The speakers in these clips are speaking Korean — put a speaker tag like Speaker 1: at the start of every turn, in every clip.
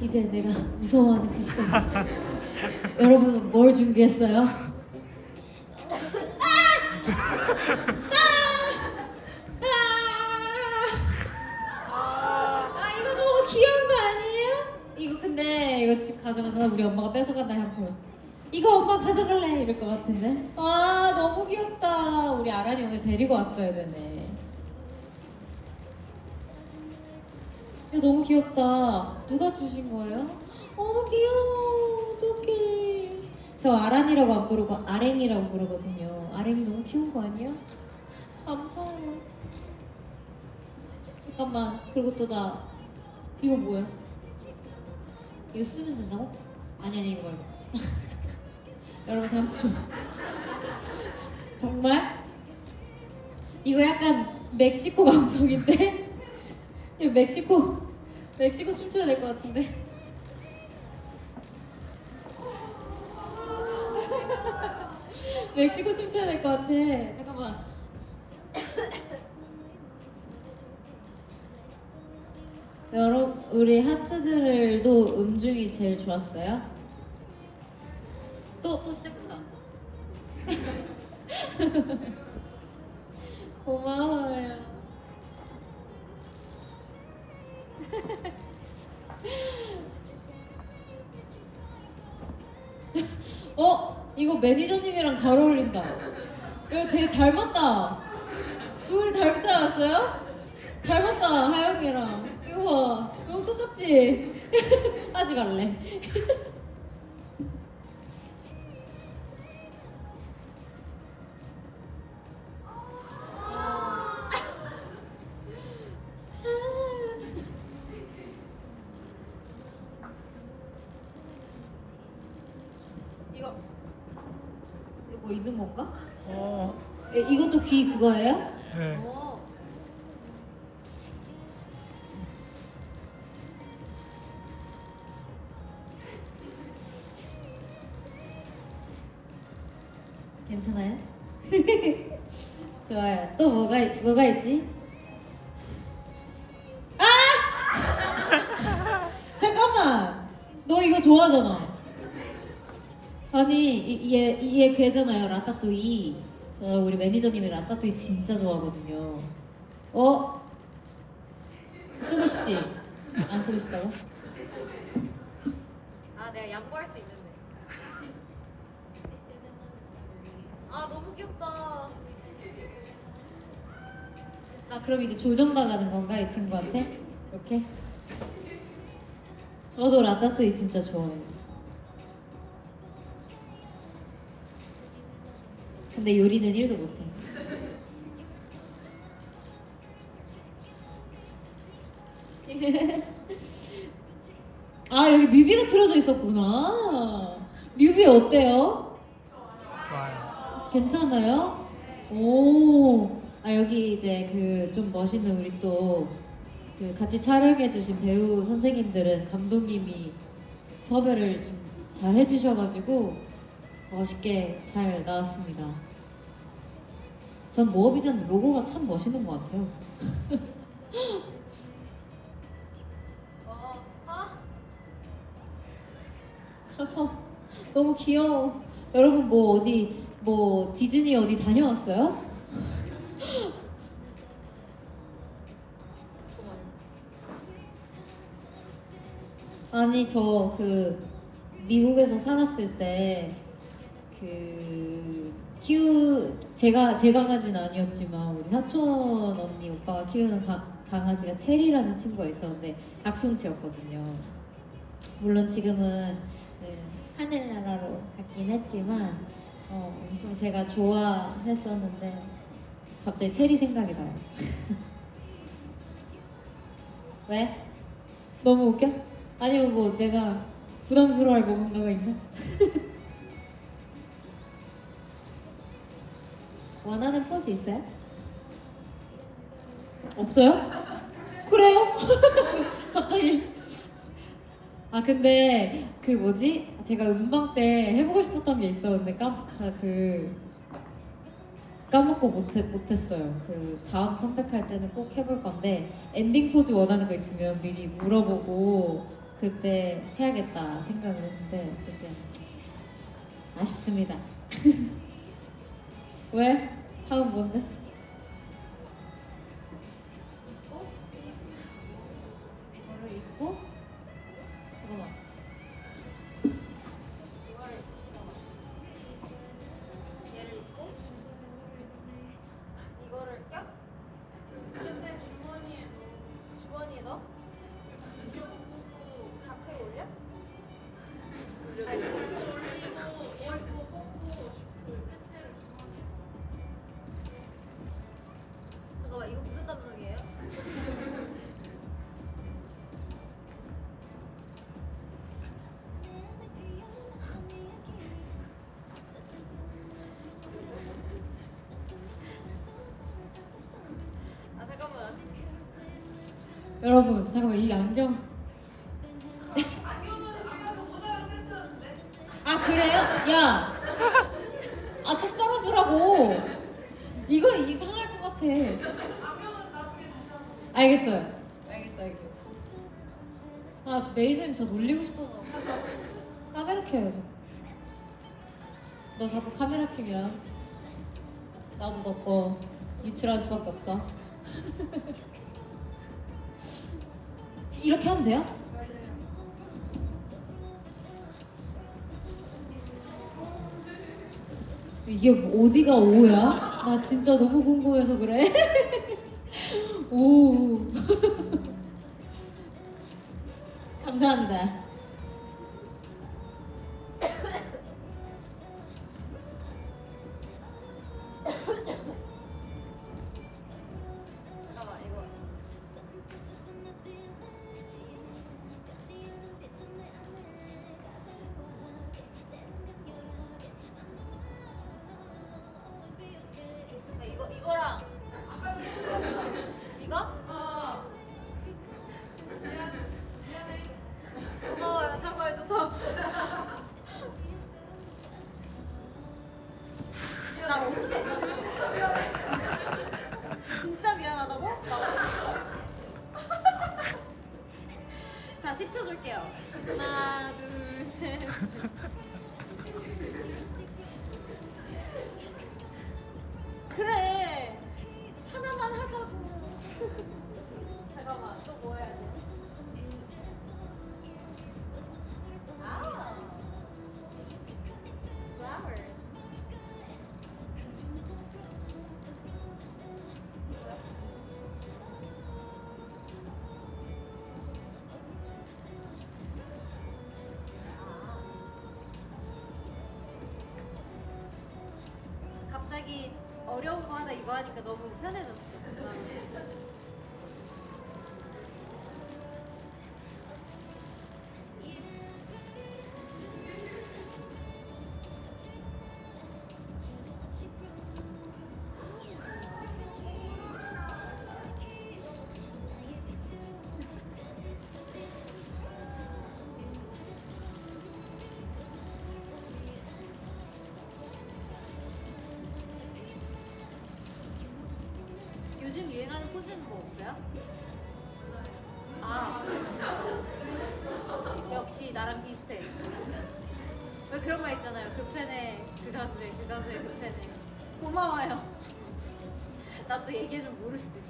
Speaker 1: 이제 내가 무서워하는 그 시간. 여러분은 뭘 준비했어요? 이거 너무 귀여운 거 아니에요? 이거 근데 이거 집 가져가서 우리 엄마가 뺏어간다 하고 이거 엄마 가져갈래 이럴 것 같은데. 너무 귀엽다. 우리 아란이 오늘 데리고 왔어야 되네. 이거 너무 귀엽다. 누가 주신 거예요? 너무 귀여워. 어떡해. 저 아란이라고 안 부르고 아랭이라고 부르거든요. 아랭이 너무 귀여운 거 아니야? 감사해요. 잠깐만. 그리고 또 나 이거 뭐야? 이거 쓰면 된다고? 아니 이거 말고. 여러분 잠시만. 정말? 이거 약간 멕시코 감성인데? 이거 멕시코 춤춰야 될 것 같은데? 멕시코 춤춰야 될 것 같아. 잠깐만. 여러분, 우리 하트들도 음중이 제일 좋았어요? 또 시작한다. 고마워요. 이거 매니저님이랑 잘 어울린다. 이거 되게 닮았다. 둘 닮지 않았어요? 닮았다, 하영이랑. 이거 봐. 너무 똑같지? 하지 말래. 이거 뭐 있는 건가? 이것도 귀 그거예요?
Speaker 2: 네.
Speaker 1: 괜찮아요? 좋아요. 또 뭐가 있지? 잠깐만. 너 이거 좋아하잖아. 아니 얘 걔잖아요. 라따뚜이. 저 우리 매니저님이 라따뚜이 진짜 좋아하거든요. 쓰고 싶지? 안 쓰고 싶다고? 내가 양보할 수 있는데. 너무 귀엽다. 그럼 이제 조정당하는 건가 이 친구한테? 이렇게? 저도 라따뚜이 진짜 좋아해요. 근데 요리는 1도 못해. 여기 뮤비가 틀어져 있었구나. 뮤비 어때요?
Speaker 2: 좋아요.
Speaker 1: 괜찮아요? 오. 여기 이제 그 좀 멋있는 우리 또 그 같이 촬영해주신 배우 선생님들은 감독님이 섭외를 좀 잘 해주셔가지고 멋있게 잘 나왔습니다. 전 모어비전 로고가 참 멋있는 것 같아요. 잠깐, 너무 귀여워. 여러분 뭐 디즈니 어디 다녀왔어요? 아니 저 그 미국에서 살았을 때 그 제가 제 강아지는 아니었지만 우리 사촌 언니 오빠가 키우는 강아지가 체리라는 친구가 있었는데 닥순치였거든요. 물론 지금은 하늘나라로 갔긴 했지만 엄청 제가 좋아했었는데 갑자기 체리 생각이 나요. 왜? 너무 웃겨? 아니면 뭐 내가 부담스러워할 뭔가가 있나? 원하는 포즈 있어요? 없어요? 그래요? 갑자기. 근데 그 뭐지? 제가 음방 때 해보고 싶었던 게 있었는데 까먹고 못했어요. 그 다음 컴백할 때는 꼭 해볼 건데 엔딩 포즈 원하는 거 있으면 미리 물어보고 그때 해야겠다 생각을 했는데 어쨌든 아쉽습니다. 왜? 다음 뭔데? 뭐를 입고? 잠깐만. 얘를 입고 이거를 껴? 근데 주머니에 넣어? 밖으로 올려? 잠깐만 이거 무슨 감성이에요? 아 잠깐만 여러분 잠깐만 이 안경 아 그래요? 야! 아 똑바로 주라고 이거 이상할 것 같아 알겠어요 알겠어 아 메이저님 저 놀리고 싶어서 카메라 켜야죠 너 자꾸 카메라 켜면 나도 너 거 유출할 수밖에 없어 이렇게 하면 돼요? 이게 뭐 어디가 오야? 나 진짜 너무 궁금해서 그래. 오. 감사합니다. 잠깐만 이거. 이거랑 이거? 고마워요 사과해줘서. 나 어떡해? 진짜 미안하다고? 자 10초 줄게요. 하나 둘 셋. 그래 하나만 하자고. 잠깐만 또 뭐 해야 돼? 아 flower. 갑자기 어려운 거 하나 이거 하니까 너무 편해졌어. 요즘 유행하는 포즈는 뭐 없어요? 아 역시 나랑 비슷해. 왜 그런 말 있잖아요. 그 팬의 그 가수의 그 팬의. 고마워요. 나 또 얘기해 좀 모를 수도 있어.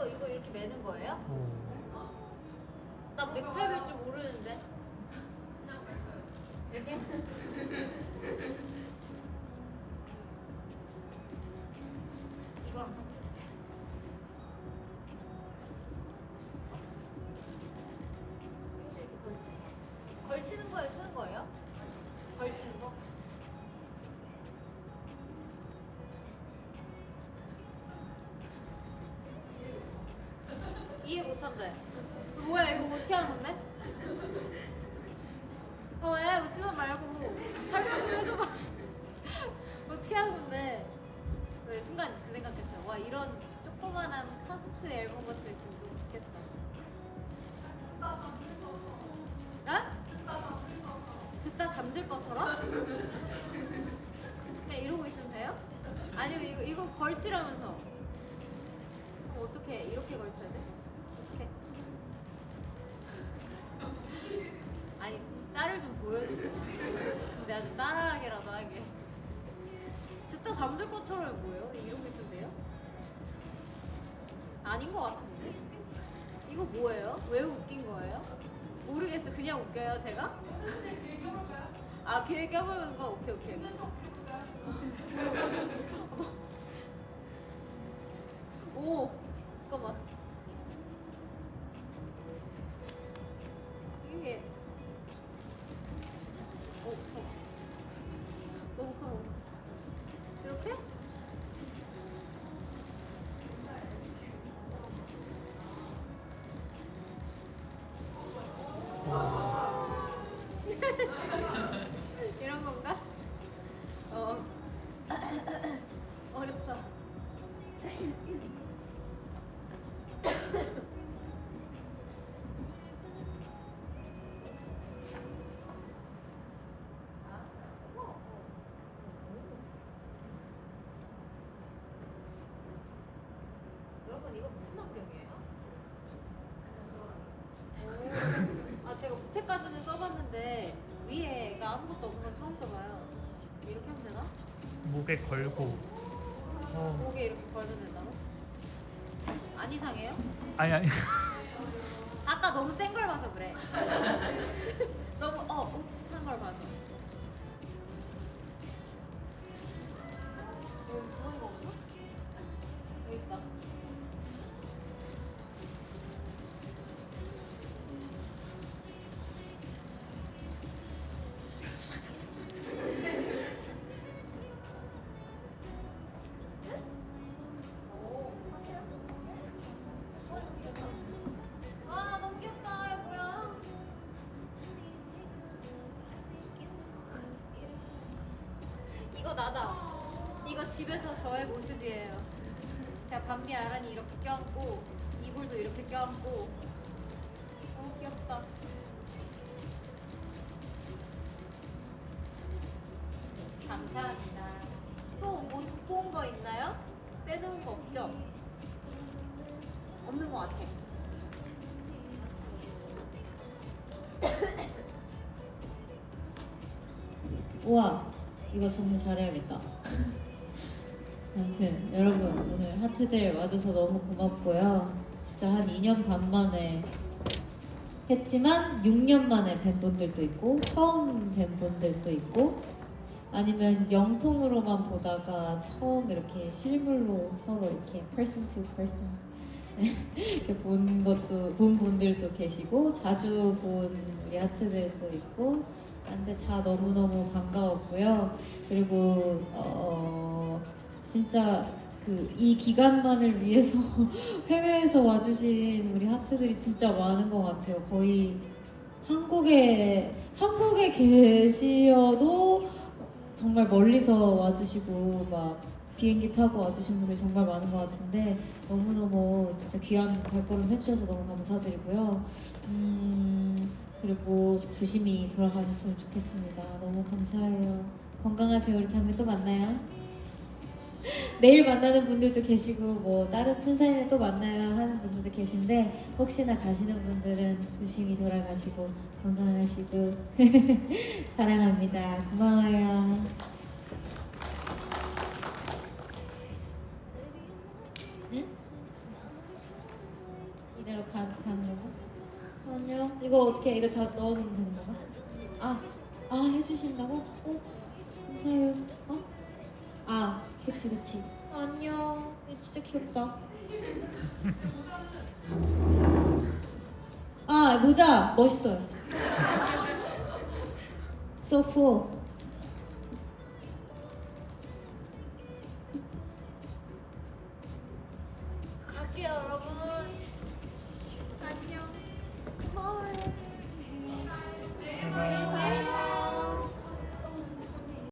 Speaker 1: 이거 이렇게 매는 거예요? 나 맥팔 멜 줄 모르는데. 이렇게? 이거 걸치는 거에 쓰는 거예요? 걸치는 거? 이해 못한대. 뭐야 이거 어떻게 하는 건데? 왜 웃지만 말고 설명 좀 해줘봐. 어떻게 하는 건데? 왜 순간 그 생각했어요. 와 이런
Speaker 3: 조그만한 카스트 앨범 같은 거 있으면 너무 좋겠다. 어? 듣다 잠들 것처럼? 그냥 이러고 있으면 돼요? 아니면 이거 걸치라면서. 그럼 어떻게 이렇게 걸쳐야 돼? 어떻게? 아니 짤을 좀 보여줘. 내가 좀 따라하게라도 하게. 듣다 잠들 것처럼 뭐예요? 이러고 있으면 돼요? 아닌 것 같은데? 이거 뭐예요? 왜 웃긴 거예요? 모르겠어. 그냥 웃겨요 제가? 아 귀에 껴보는 거? 오케이 오케이. 오 잠깐만. 이게 잠깐만. 너무 커. 이렇게? 이런 건가? 어렵다. 여러분 이거 무슨 안경이에요? 아 제가 밑에까지는 써봤는데 위에가 아무것도 없는 건 처음 써봐요. 이렇게 하면 되나?
Speaker 2: 목에 걸고.
Speaker 3: 목에 이렇게 걸면 된다고? 안 이상해요?
Speaker 2: 아니.
Speaker 3: 아까 너무 센 걸 봐서 그래. 너무 욱한 걸 봐서. 여기 주머니가 없나? 여기 있다. 와 너무 귀엽다. 이거 뭐야? 이거 나다. 이거 집에서 저의 모습이에요. 제가 밤비 아란이 이렇게 껴안고 이불도 이렇게 껴안고 너무 귀엽다. 감사합니다. 또 못 본 거 있나요? 빼놓은 거 없죠? 없는 거 같아.
Speaker 1: 우와, 이거 정리 잘해야겠다. 아무튼 여러분 오늘 하트들 와줘서 너무 고맙고요. 진짜 한 2년 반 만에 했지만 6년 만에 뵌 분들도 있고 처음 뵌 분들도 있고 아니면 영통으로만 보다가 처음 이렇게 실물로 서로 이렇게 person to person 이렇게 본 분들도 계시고 자주 본 우리 하트들도 있고 근데 다 너무너무 반가웠고요. 그리고 진짜 이 기간만을 위해서 해외에서 와주신 우리 하트들이 진짜 많은 것 같아요. 거의 한국에 계시어도 정말 멀리서 와주시고 막 비행기 타고 와주신 분들이 정말 많은 것 같은데 너무너무 진짜 귀한 발걸음 해주셔서 너무 감사드리고요. 그리고 조심히 돌아가셨으면 좋겠습니다. 너무 감사해요. 건강하세요. 우리 다음에 또 만나요. 내일 만나는 분들도 계시고 뭐 다른 팬사인회 또 만나요 하는 분들도 계신데 혹시나 가시는 분들은 조심히 돌아가시고 건강하시고 사랑합니다. 고마워요. 응? 이대로 가는 거가? 아니요. 이거 어떻게 이거 다 넣어놓으면 되는 건가? 해주신다고? 감사해요. 그치. 안녕. 얘 진짜 귀엽다. 모자 멋있어요. So cool.